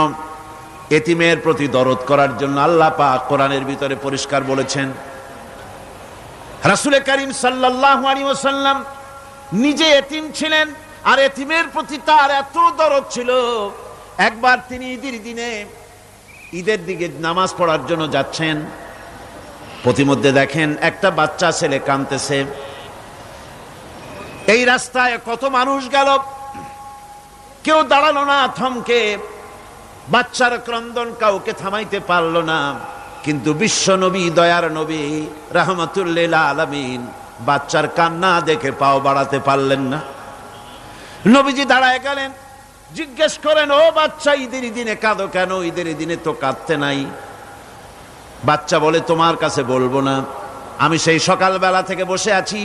এতিমের প্রতি দরদ করার জন্য আল্লাহ পাক কোরআনের ভিতরে পরিষ্কার বলেছেন। রাসূল করিম সাল্লাল্লাহু আলাইহি ওয়াসাল্লাম নিজে এতিম ছিলেন, আর এতিমের প্রতি তার এত দরদ ছিল, একবার তিনি ঈদের দিকে নামাজ পড়ার জন্য যাচ্ছেন। প্রতিমধ্যে দেখেন একটা বাচ্চা ছেলে কাঁদতেছে। এই রাস্তায় কত মানুষ গেল, কেউ দাঁড়ালো না থমকে, বাচ্চার ক্রন্দন কাউকে থামাইতে পারলো না। কিন্তু বিশ্ব নবী, দয়ার নবী রাহমাতুল লিল আলামিন বাচ্চার কান্না দেখে পাও বাড়াতে পারলেন না। নবীজি দাঁড়ায় গেলেন, জিজ্ঞেস করেন, ও বাচ্চা, ঈদের দিনে কাঁদো কেন? ঈদের দিনে তো কাঁদতে নাই। বাচ্চা বলে, তোমার কাছে বলবো না, আমি সেই সকালবেলা থেকে বসে আছি,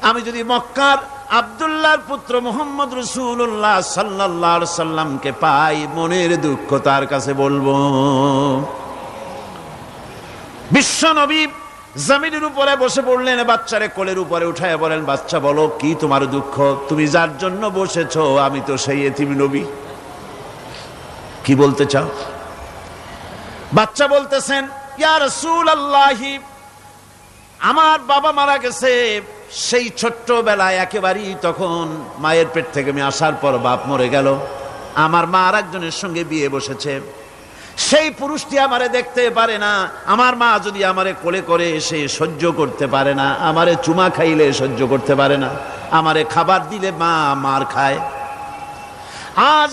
আমি যদি মক্কার আব্দুল্লাহর পুত্র মুহাম্মদ রাসূলুল্লাহ সাল্লাল্লাহু আলাইহি সাল্লামকে পাই, মনের দুঃখ তার কাছে বলবো। বিশ্ব নবী জমিনের উপরে বসে পড়লেন, বাচ্চারে কোলের উপরে উঠায় বলেন, বাচ্চা বলো কি তোমার দুঃখ, তুমি যার জন্য বসেছো আমি তো সেই এতিম নবী, কি বলতে চাও? বাচ্চা বলতেছেন, ইয়া রাসূলুল্লাহ, আমার বাবা মারা গেছে সেই ছোট্টবেলায়, একেবারেই তখন মায়ের পেট থেকে আমি আসার পর বাপ মরে গেল, আমার মা আর একজনের সঙ্গে বিয়ে বসেছে, সেই পুরুষটি আমারে দেখতে পারে না, আমার মা যদি আমারে কোলে করে এসে সহ্য করতে পারে না, আমারে চুমা খাইলে সহ্য করতে পারে না, আমারে খাবার দিলে মা মার খায়। আজ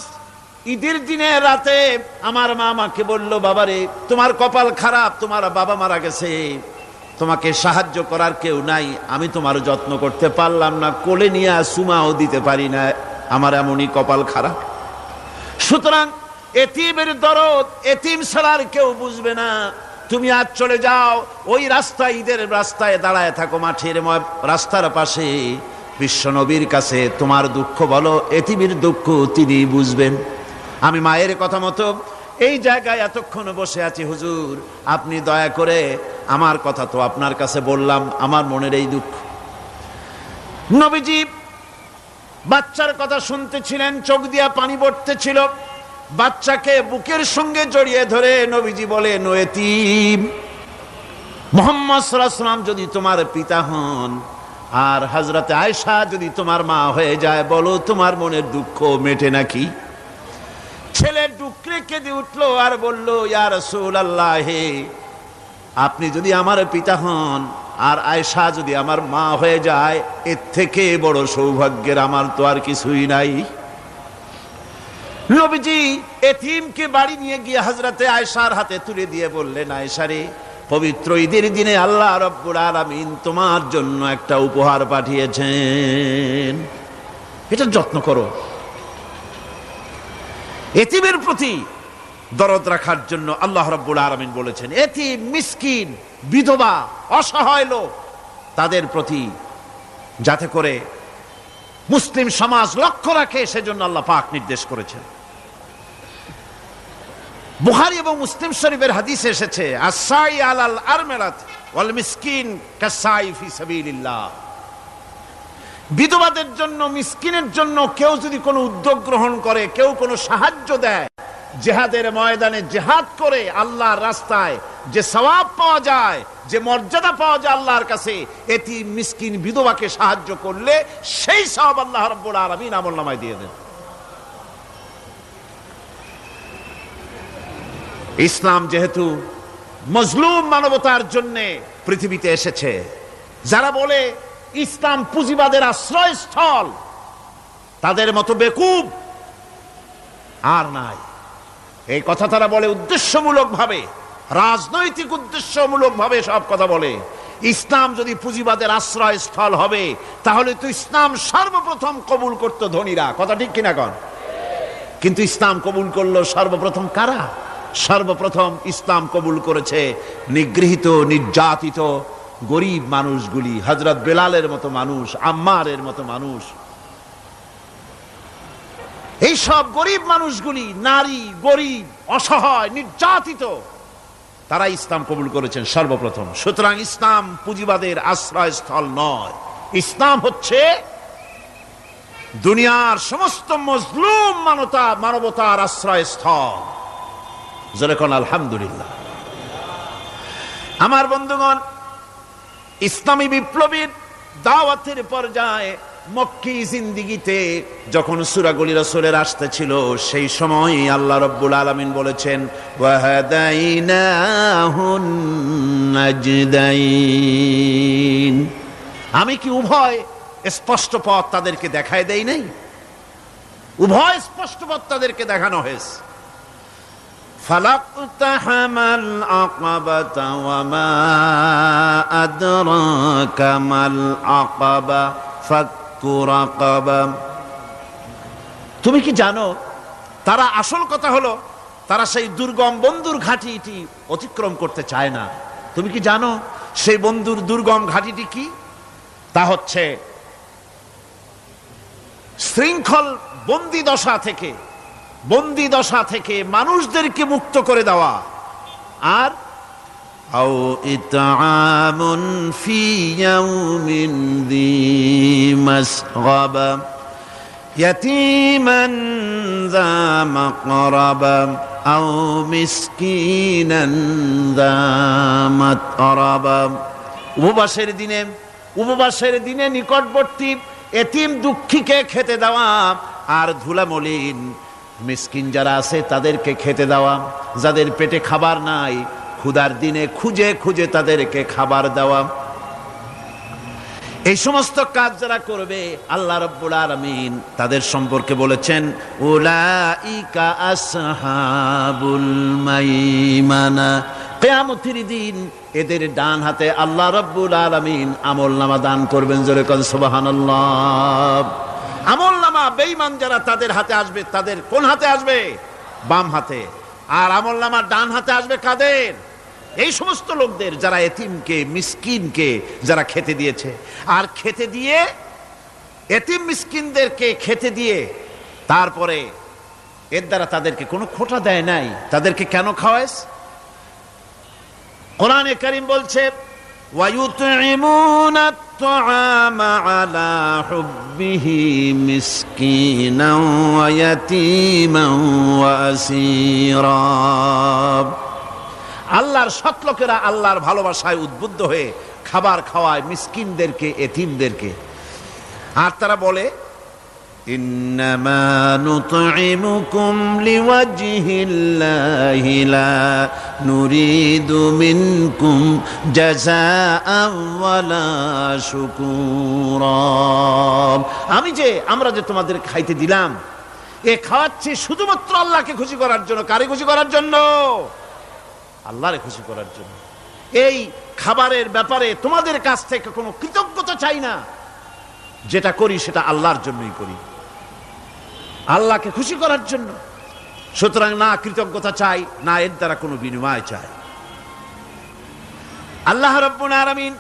ঈদের দিনে রাতে আমার মা আমাকে বলল, বাবারে তোমার কপাল খারাপ, তোমার বাবা মারা গেছে, তোমাকে সাহায্য করার কেউ নাই, আমি তোমার যত্ন করতে পারলাম না, কোলে নিয়ে চুমাও দিতে পারি না, আমার এমনই কপাল খারাপ। সুতরাং এতিমের দরদ এতিম ছাড়া আর কেউ বুঝবে না, তুমি আজ চলে যাও, ওই রাস্তায়, ঈদের রাস্তায় দাঁড়ায় থাকো, মাঠের রাস্তার পাশে, বিশ্ব নবীর কাছে তোমার দুঃখ বলো, এতিমের দুঃখ তিনি বুঝবেন। আমি মায়ের কথা মতো এই জায়গায় এতক্ষণ বসে আছি, হুজুর আপনি দয়া করে, আমার কথা তো আপনার কাছে বললাম, আমার মনের এই দুঃখ। নবীজি বাচ্চার কথা শুনতেছিলেন, চোখ দিয়া পানি পড়তেছিল, বাচ্চাকে বুকের সঙ্গে জড়িয়ে ধরে নবীজি বলেন, ও এতিম, মুহাম্মদ সাল্লাল্লাহু আলাইহি ওয়াসাল্লাম যদি তোমার পিতা হন আর হযরতে আয়েশা যদি তোমার মা হয়ে যায়, বলো তোমার মনের দুঃখ মেটে নাকি? ছেলে ডুকরে কেঁদে উঠলো আর বলল, ইয়া রাসূলুল্লাহ, আপনি যদি আমার পিতা হন আর আয়েশা যদি আমার মা হয়ে যায়, এর থেকে বড় সৌভাগ্যের আমার তো আর কিছুই নাই। নবীজি এতিমকে বাড়ি নিয়ে গিয়ে হযরতে আয়েশার হাতে তুলে দিয়ে বললেন, আয়েশা রে, পবিত্র ঈদের দিনে আল্লাহ রাব্বুল আলামিন তোমার জন্য একটা উপহার পাঠিয়েছেন, এটা যত্ন করো। এতিমের প্রতি দরদ রাখার জন্য আল্লাহ রাব্বুল আলামিন বলেছেন, এতিম, মিসকিন, বিধবা, অসহায় লোক, তাদের প্রতি যাতে করে মুসলিম সমাজ লক্ষ্য রাখে, সেজন্য আল্লাহ পাক নির্দেশ করেছেন। বুখারী এবং মুসলিম শরীফের হাদিসে এসেছে, আস-সাই আলাল আরমালাত ওয়াল মিসকিন কাস-সাই ফি সাবিলিল্লাহ। বিধবাদের জন্য, মিসকিনের জন্য কেউ যদি কোনো উদ্যোগ গ্রহণ করে, কেউ কোনো সাহায্য দেয়, জিহাদের ময়দানে জিহাদ করে আল্লাহর রাস্তায় যে সওয়াব পাওয়া যায়, যে মর্যাদা পাওয়া যায় আল্লাহর কাছে, এতিম, মিসকিন, বিধবাকে সাহায্য করলে সেই সওয়াব আল্লাহ রাব্বুল আলামিন আমলনামায় দিয়ে দেন। ইসলাম যেহেতু মজলুম মানবতার জন্য পৃথিবীতে এসেছে, যারা বলে ইসলাম পুঁজিবাদের আশ্রয়স্থল, তাদের মতো বেকুব আর নাই। এই কথা তারা বলে উদ্দেশ্যমূলক ভাবে, রাজনৈতিক উদ্দেশ্যমূলক ভাবে সব কথা বলে। ইসলাম যদি পুঁজিবাদের আশ্রয়স্থল হবে, তাহলে তো ইসলাম সর্বপ্রথম কবুল করতো ধনীরা, কথা ঠিক কিনা কন? কিন্তু ইসলাম কবুল করলো সর্বপ্রথম কারা? সর্বপ্রথম ইসলাম কবুল করেছে নিগৃহীত, নির্যাতিত গরিব মানুষগুলি, হযরত বেলালের মতো মানুষ, আম্মারের মতো মানুষ। এই সব গরিব মানুষগুলি, নারী, গরিব, অসহায়, নির্যাতিত, তারা ইসলাম কবুল করেছেন সর্বপ্রথম। সুতরাং ইসলাম পুঁজিবাদের আশ্রয়স্থল নয়, ইসলাম হচ্ছে দুনিয়ার সমস্ত মজলুম মানবতার আশ্রয়স্থল। যেরকম আলহামদুলিল্লাহ। আমার বন্ধুগণ, ইসলামী বিপ্লবীর দাওয়াতের পর্যায়ে মক্কি জিন্দিগিতে যখন সূরাগুলি রাসূলের আসতেছিল, সেই সময় আল্লাহ রাব্বুল আলামিন বলেছেন, ওয়াহাদাইনাহুন নাজদাইন, আমি কি উভয় স্পষ্ট পথ তাদেরকে দেখায় দেই নাই? উভয় স্পষ্ট পথ তাদেরকে দেখানো হয়েছে। ফালাকতাহামাল আকাবাতা ওয়া মা আদরাকা মাল আকাবা ফাক্কু রাকাবা। তুমি কি জানো, তারা, আসল কথা হলো তারা সেই দুর্গম বন্ধুর ঘাঁটিটি অতিক্রম করতে চায় না। তুমি কি জানো সেই বন্ধুর দুর্গম ঘাঁটিটি কি? তা হচ্ছে শৃঙ্খল বন্দি দশা থেকে মানুষদেরকে মুক্ত করে দেওয়া, আর আও ইতআমুন ফি ইয়াউমিন যী মাসগাবা ইয়াতীমান যা মাকরাবা আও মিসকিনান যা মাতরাবা। উপবাসের দিনে নিকটবর্তী এতিম দুঃখীকে খেতে দেওয়া, আর ধুলামলিন মিসকিন যারা আছে তাদেরকে খেতে দেওয়া, যাদের পেটে খাবার নাই ক্ষুধার দিনে খুঁজে খুঁজে তাদেরকে খাবার দেওয়া। এই সমস্ত কাজ যারা করবে আল্লাহ রাব্বুল আলামিন তাদের সম্পর্কে বলেছেন উলাইকা আসহাবুল মাইমানা। কিয়ামতের দিন এদের ডান হাতে আল্লাহ রাব্বুল আলামিন আমলনামা দান করবেন। জোরে কোন সুবহানাল্লাহ। আমলনামা বেঈমান যারা তাদের হাতে আসবে, তাদের কোন হাতে আসবে? বাম হাতে। আর আমলনামা ডান হাতে আসবে কাদের? এই সমস্ত লোকদের যারা এতিমকে মিসকিনকে যারা খেতে দিয়েছে। আর খেতে দিয়ে এতিম মিসকিনদেরকে খেতে দিয়ে তারপরে এর দ্বারা তাদেরকে কোনো খোঁটা দেয় নাই। তাদেরকে কেন খাওয়াস? কোরআনে কারীম বলছে ওয়ায়ুতঈমুনা আত-তাআমা আলা হুব্বিহি মিসকিনান ওয়া ইয়াতীমান ওয়া আসীরা। আল্লাহর সৎ লোকেরা আল্লাহর ভালোবাসায় উদ্বুদ্ধ হয়ে খাবার খাওয়ায় মিসকিনদেরকে, এতিমদেরকে। আর তারা বলে ইন্নামা নুতঈমুকুম লিওয়াজহিল্লাহি লা নুরিদু মিনকুম জাযাআন ওয়ালা শুকুরা। আমরা যে তোমাদের খাইতে দিলাম, এ খাওয়াচ্ছি শুধুমাত্র আল্লাহকে খুশি করার জন্য। কারে খুশি করার জন্য? আল্লাহরে খুশি করার জন্য। এই খাবারের ব্যাপারে তোমাদের কাছ থেকে কোনো কৃতজ্ঞতা চাই না। যেটা করি সেটা আল্লাহর জন্যই করি, আল্লাহকে খুশি করার জন্য। সুতরাং না কৃতজ্ঞতা চাই, না এর দ্বারা কোনো বিনিময় চাই। আল্লাহ রাব্বুল আলামিন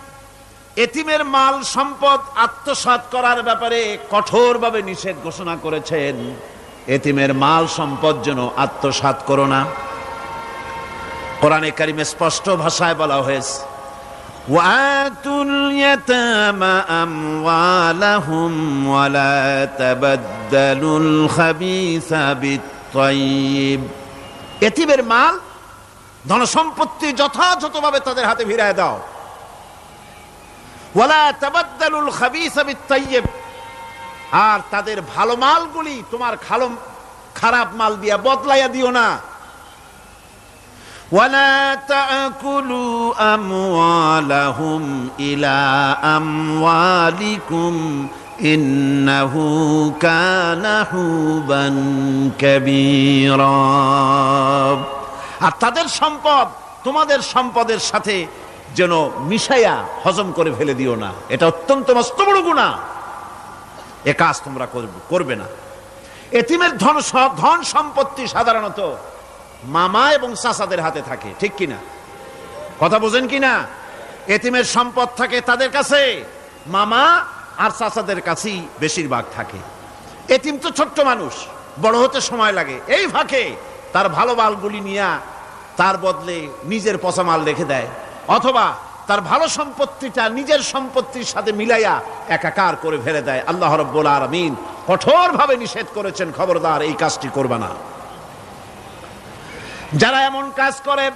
এতিমের মাল সম্পদ আত্মসাৎ করার ব্যাপারে কঠোরভাবে নিষেধ ঘোষণা করেছেন। এতিমের মাল সম্পদ যেন আত্মসাৎ করো না। কোরআনে কারিমে স্পষ্ট ভাষায় বলা হয়েছে ওয়াতুল ইয়াতামা আমওয়ালাহুম ওয়ালা তাবাদদালুল খাবিসা বিত-তাইয়্যিব। এতিমের মাল ধন সম্পত্তি যথাযথভাবে তাদের হাতে ফিরিয়ে দাও। ওয়ালা তাবাদদালুল খাবিসা বিত-তাইয়্যিব। আর তাদের ভালো মালগুলি তোমার খারাপ মাল দিয়া বদলাইয়া দিও না। ولا تأكلوا أموالهم إلى أموالكم إنه كان حوبا كبيرا। আর তাদের সম্পদ তোমাদের সম্পদের সাথে যেন মিশাইয়া হজম করে ফেলে দিও না। এটা অত্যন্ত মস্ত বড় গুনাহ। এ কাজ তোমরা করবে না। এতিমের ধন সম্পত্তি সাধারণত মামা এবং চাচাদের হাতে থাকে, ঠিক কিনা? কথা বোঝেন কিনা? এতিমের সম্পদ থাকে তাদের কাছে, মামা আর চাচাদের কাছেই বেশিরভাগ থাকে। এতিম তো ছোট্ট মানুষ, বড় হতে সময় লাগে। এই ফাঁকে তার ভালো মালগুলি নিয়ে তার বদলে নিজের পচা মাল রেখে দেয়, অথবা তার ভালো সম্পত্তিটা নিজের সম্পত্তির সাথে মিলাইয়া একাকার করে ফেলে দেয়। আল্লাহ রাব্বুল আলামিন কঠোরভাবে নিষেধ করেছেন, খবরদার এই কাজটি করবে না। যারা এমন কাজ করে,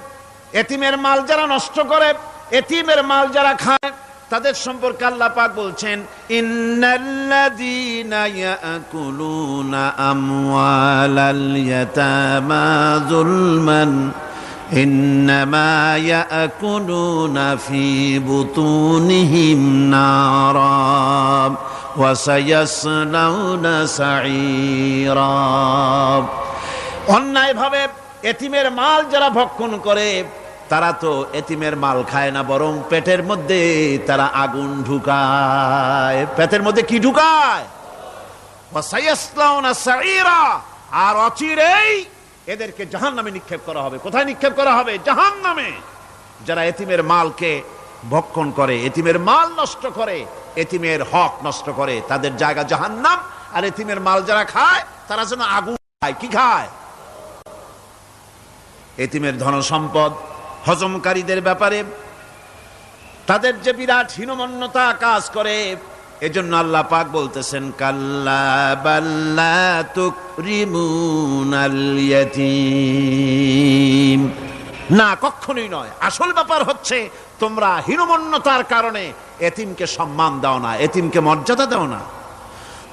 এতিমের মাল যারা নষ্ট করে, এতিমের মাল যারা খায়, তাদের সম্পর্কে আল্লাহ পাক বলছেন ইন্নাল্লাযীনা ইয়াকুলুনা আমওয়ালাল ইয়াতামা যুলমান ইন্নামা ইয়াকুলুনা ফি বুতুনিহিম নারা ওয়া সায়াসলাউনা সাঈরা। অন্যায়ভাবে এতিমের মাল যারা ভক্ষণ করে তারা তো এতিমের মাল খায় না, বরং পেটের মধ্যে তারা আগুন ঢুকায়। পেটের মধ্যে কি ঢুকায়? আর অচিরেই এদেরকে জাহান্নামে নিক্ষেপ করা হবে। কোথায় নিক্ষেপ করা হবে? জাহান্নামে। যারা এতিমের মালকে ভক্ষণ করে, এতিমের মাল নষ্ট করে, এতিমের হক নষ্ট করে, তাদের জায়গা জাহান্নাম। আর এতিমের মাল যারা খায় তারা যেন আগুন খায়। কি খায়? এতিমের ধন সম্পদ হজমকারীদের ব্যাপারে তাদের যে বিরাট হীনমন্যতা কাজ করে, এজন্য আল্লাহ পাক বলতেছেন কাল্লা বাল্লা তুকরিমুনাল ইয়াতীম, না কখনোই নয়। আসল ব্যাপার হচ্ছে তোমরা হীনমন্যতার কারণে এতিমকে সম্মান দাও না, এতিমকে মর্যাদা দাও না।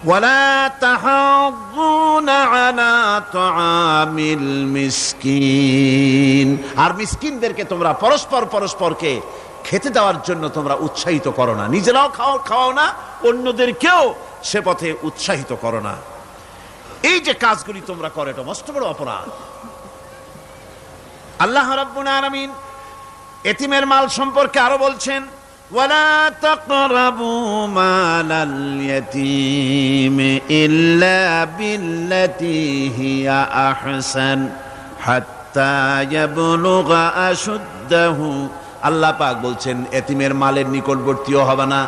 ওয়ালা তাহাদ্দুনা আলা তুআমিল মিসকিন, আর মিসকিনদেরকে তোমরা পরস্পরকে খেতে দেওয়ার জন্য তোমরা উৎসাহিত করো না, নিজেরাও খাওয়াও না, অন্যদেরকেও সে পথে উৎসাহিত করো না। এই যে কাজগুলি তোমরা করো, এটা মস্ত বড় অপরাধ। আল্লাহ রাব্বুল আলামিন এতিমের মাল সম্পর্কে আরো বলছেন ওয়ালা তাকরাবু মালাল ইয়াতীম ইল্লা বিল্লাতী হিয়া আহসান হাত্তা ইয়াবলুগা আশুদ্দাহু। আল্লাহ পাক বলছেন এতিমের মালের নিকটবর্তীও হবে না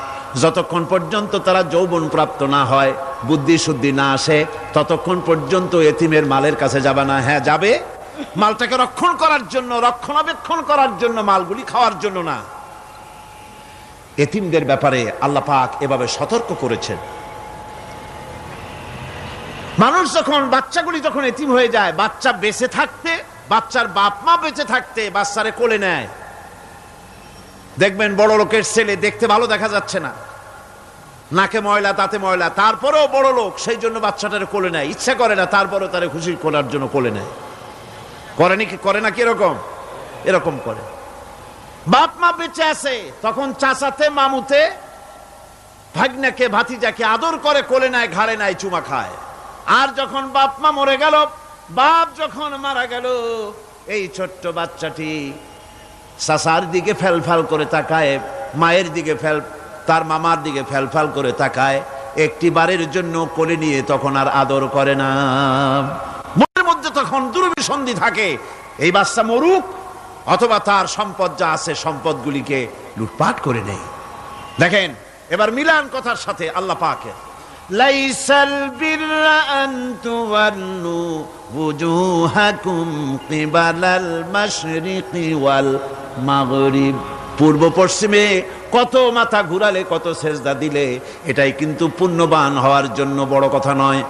যতক্ষণ পর্যন্ত তারা যৌবন প্রাপ্ত না হয়, বুদ্ধি শুদ্ধি না আসে, ততক্ষণ পর্যন্ত এতিমের মালের কাছে যাবে না। হ্যাঁ যাবে, মালটাকে রক্ষণ করার জন্য, রক্ষণাবেক্ষণ করার জন্য, মালগুলি খাওয়ার জন্য না। এতিমদের ব্যাপারে আল্লাহ পাক এভাবে সতর্ক করেছেন। মানুষ যখন, বাচ্চাগুলি যখন এতিম হয়ে যায়, বাচ্চা বেঁচে থাকতে, বাচ্চার বাপ মা বেঁচে থাকতে বাচ্চারে কোলে নেয়। দেখবেন বড় লোকের ছেলে দেখতে ভালো দেখা যাচ্ছে না, নাকে ময়লা তাতে ময়লা, তারপরেও বড় লোক, সেই জন্য বাচ্চাটারে কোলে নেয়, ইচ্ছা করে না, তারপরেও তারে খুশি করার জন্য কোলে নেয়। করে না কি এরকম করে। বাপ মা বেঁচে আছে তখন চাচাতে মামুতে ভাগ্নাকে ভাতিজাকে আদর করে কোলে নেয়, ঘাড়ে নেয়, চুমা খায়। আর যখন বাপ মা মরে গেল, বাপ যখন মারা গেল, এই ছোট্ট বাচ্চাটি চাচার দিকে ফেলফাল করে তাকায়, মায়ের দিকে তার মামার দিকে ফেলফাল করে তাকায়, একটি বারের জন্য কোলে নিয়ে তখন আর আদর করে না। মনের মধ্যে তখন দুর্বিসন্ধি থাকে, এই বাচ্চা মরুক অথবা তার সম্পদ যা আছে সম্পদগুলিকে লুটপাট করে নেই। দেখেন এবার মিলান কথার সাথে আল্লাহ পাকের লাইসাল বিররা আন তুওয়াল্লু ওয়ুজুহাকুম কিবালাল মাশরিকি ওয়াল মাগরিব। পূর্ব পশ্চিমে কত মাথা ঘুরালে, কত সেজদা দিলে, এটাই কিন্তু পুণ্যবান হওয়ার জন্য বড় কথা নয়,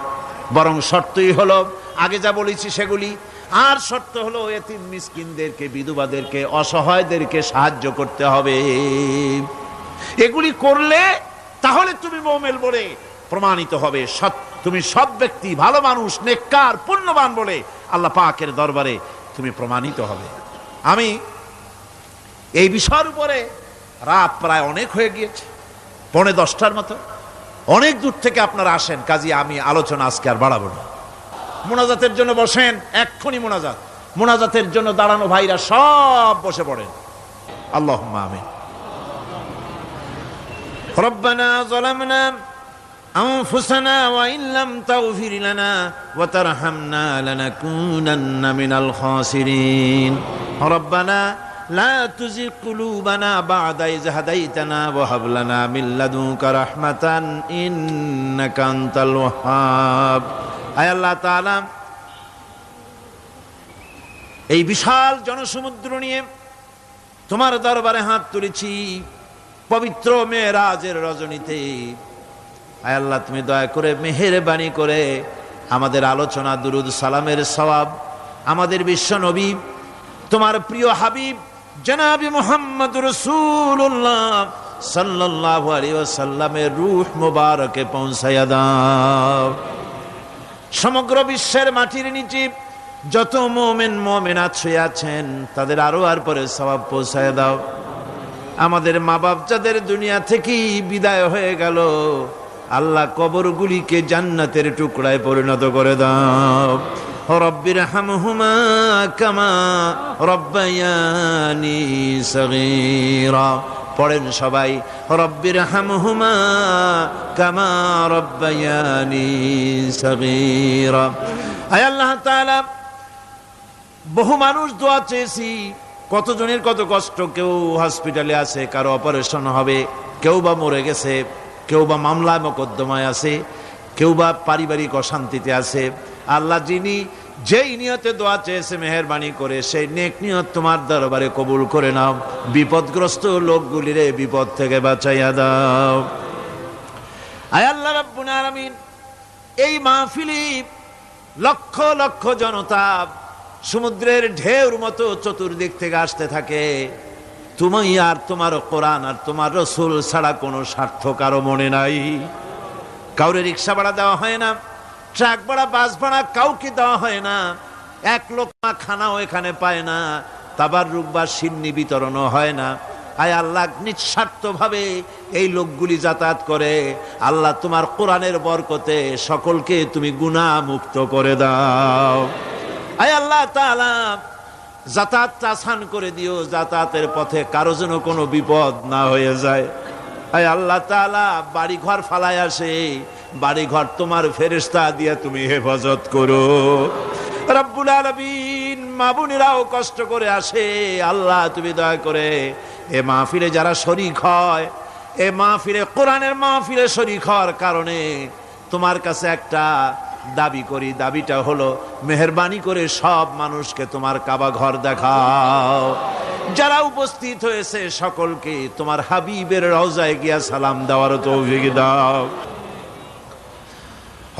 বরং শর্তই হলো আগে যা বলেছি সেগুলি। আর শর্ত হলো এতিম মিসকিনদেরকে, বিধবাদেরকে, অসহায়দেরকে সাহায্য করতে হবে। এগুলি করলে তাহলে তুমি মুমিন বলে প্রমাণিত হবে, তুমি সৎ ব্যক্তি, ভালো মানুষ, নেককার, পুণ্যবান বলে আল্লাহ পাকের দরবারে তুমি প্রমাণিত হবে। আমি এই বিষয়ের উপরে রাত প্রায় অনেক হয়ে গিয়েছে, 9:45 মতো, অনেক দূর থেকে আপনারা আসেন, কাজী আমি আলোচনা আজকে আর বাড়াবো না। মোনাজাতের জন্য বসেন, এক্ষুনি মোনাজাতের জন্য দাঁড়ানো ভাইরা সব বসে পড়েন। আল্লাহুম্মা আমিন। রব্বানা যালামনা আনফুসানা ওয়া ইন লাম তাগফির লানা ওয়া তারহামনা লানাকুনান্না মিনাল খাসিরিন। রব্বানা লা তুযিগ কুলুবানা বা'দা ইয হাদাইতানা ওয়া হাব লানা মিন লাদুনকা রাহমাতান ইন্নাকা আনতাল ওয়াহ্হাব। আয় আল্লাহ তাআলা, এই বিশাল জনসমুদ্র নিয়ে তোমার দরবারে হাত তুলেছি পবিত্র মেরাজের রজনীতে। আয় আল্লাহ, তুমি দয়া করে মেহেরবানি করে আমাদের আলোচনা, দুরুদ সালামের সওয়াব আমাদের বিশ্ব নবী, তোমার প্রিয় হাবিব জনাবে মুহাম্মদ রাসূলুল্লাহ সাল্লাল্লাহু আলাইহি ওয়াসাল্লামের রূহ মুবারকে পৌঁছায়া দাও। সমগ্র বিশ্বের মাটির নিচে যত মুমিন মুমিনাত শুয়ে আছেন তাদের আরো আর পরে সওয়াব পৌঁছায় দাও। আমাদের মা বাপ যাদের দুনিয়া থেকেই বিদায় হয়ে গেল, আল্লাহ কবরগুলিকে জান্নাতের টুকরায় পরিণত করে দাও। রব্বির হামহুমা কামা রব্বায়ানি সগীরা। পড়েন সবাই, রব্বির হামহুমা কামা রব্বায়ানি সগীরা। আয় আল্লাহ তাআলা, বহু মানুষ দোয়া চেয়েছি, কতজনের কত কষ্ট, কেউ হসপিটালে আছে, কারো অপারেশন হবে, কেউ বা মরে গেছে, কেউ বা মামলা মোকদ্দমায় আছে, কেউ বা পারিবারিক অশান্তিতে আছে। আল্লাহ, যিনি যেই নিয়তে দোয়া চেয়েছে মেহেরবানি করে সেই নেক নিয়ত তোমার দরবারে কবুল করে নাও। বিপদগ্রস্ত লোকগুলিরে বিপদ থেকে বাঁচাইয়া দাও। আয় আল্লাহ রাব্বুল আলামিন, এই মাহফিলে লক্ষ লক্ষ জনতা সমুদ্রের ঢেউর মতো চতুর্দিক থেকে আসতে থাকে। তুমি আর তোমার কোরআন আর তোমার রসুল ছাড়া কোনো স্বার্থ কারো মনে নাই। কাউরে রিক্সা ভাড়া দেওয়া হয় না, ট্রাক ভাড়া, বাস ভাড়া কাউকে দেওয়া হয় না। এক লোকমা খানাও এখানে পায় না, তাবাররুক বা সিন্নি বিতরণও হয় না। আয় আল্লাহ, নিঃস্বার্থ ভাবে এই লোকগুলি যাতায়াত করে। আল্লাহ, তোমার কোরআনের বরকতে সকলকে তুমি গুনাহ মুক্ত করে দাও। আয় আল্লাহ তাআলা, যাতায়াতটা আসান করে দিও, যাতায়াতের পথে কারো যেন কোনো বিপদ না হয়ে যায়। আয় আল্লাহ তাআলা, বাড়ি ঘর ফালায় আসে, বাড়ি ঘর তোমার ফেরেশতা দিয়ে তুমি হেফাজত করো। রব্বুল আলামিন, মা বোনেরাও কষ্ট করে আসে, আল্লাহ তুমি দয়া করে এ মাহফিলে যারা শরীক হয়, এ মাহফিলে কোরআনের মাহফিলে শরীক হওয়ার কারণে তোমার কাছে একটা দাবি করি। দাবিটা হলো, মেহেরবানি করে সব মানুষকে তোমার কাবা ঘর দেখাও। যারা উপস্থিত হয়েছে সকলকে তোমার হাবিবের রওজায় গিয়া সালাম দেওয়ার তৌফিক দাও।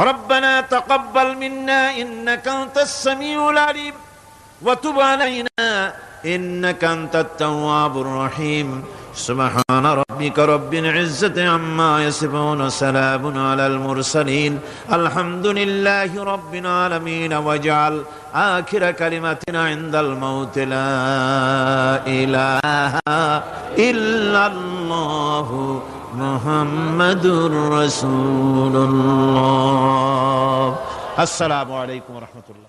রব্বানা তাকাব্বাল মিন্না ইন্নাকা আনতাস সামিউল আলিম ওয়া তুব আলাইনা ইন্নাকা আনতাত তাওয়াবুর রহিম। سبحان ربك رب العزة عما يصفون وسلام على المرسلين الحمد لله رب العالمين واجعل آخر كلمتنا عند الموت لا إله إلا الله محمد رسول الله. السلام عليكم ورحمة الله.